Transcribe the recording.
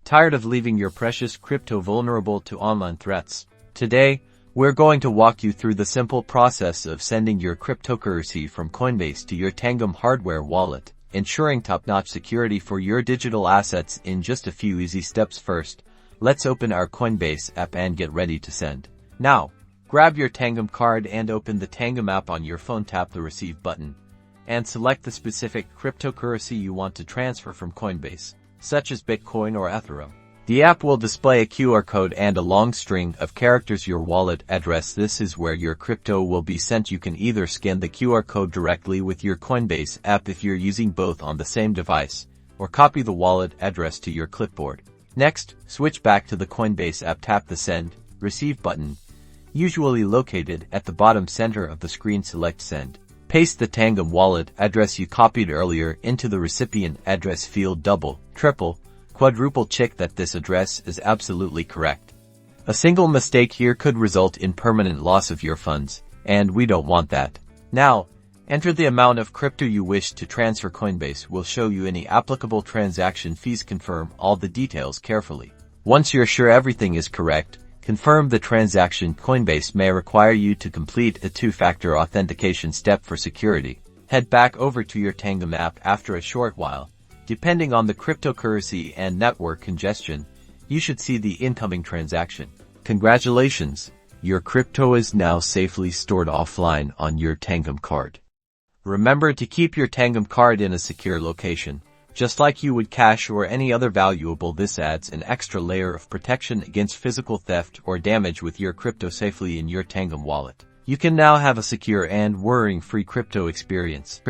Tired of leaving your precious crypto vulnerable to online threats? Today, we're going to walk you through the simple process of sending your cryptocurrency from Coinbase to your Tangem hardware wallet, ensuring top-notch security for your digital assets in just a few easy steps. First, let's open our Coinbase app and get ready to send. Now, grab your Tangem card and open the Tangem app on your phone. Tap the Receive button and select the specific cryptocurrency you want to transfer from Coinbase, such as Bitcoin or Ethereum. The app will display a QR code and a long string of characters. Your wallet address. This is where your crypto will be sent. You can either scan the QR code directly with your Coinbase app if you're using both on the same device, or copy the wallet address to your clipboard. Next, switch back to the Coinbase app. Tap the Send, Receive button, usually located at the bottom center of the screen. Select Send. Paste the Tangem wallet address you copied earlier into the recipient address field. Double, triple, quadruple check that this address is absolutely correct. A single mistake here could result in permanent loss of your funds, and we don't want that. Now, enter the amount of crypto you wish to transfer. Coinbase will show you any applicable transaction fees. Confirm all the details carefully. Once you're sure everything is correct, confirm the transaction. Coinbase may require you to complete a two-factor authentication step for security. Head back over to your Tangem app after a short while. Depending on the cryptocurrency and network congestion, you should see the incoming transaction. Congratulations! Your crypto is now safely stored offline on your Tangem card. Remember to keep your Tangem card in a secure location, just like you would cash or any other valuable. This adds an extra layer of protection against physical theft or damage. With your crypto safely in your Tangem wallet, you can now have a secure and worrying-free crypto experience.